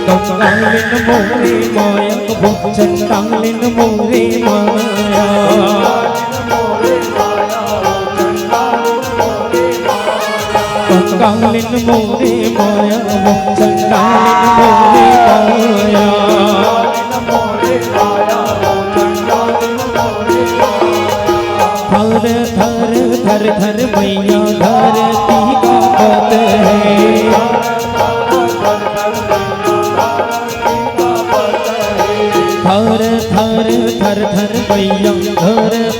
कंगालिन मोरे माया चंडालिन मोरे माया कंगालिन मोरे माया चंडालिन मोरे माया थर थर थर मैया धरती का पत है थर थर थर थर मैया धरती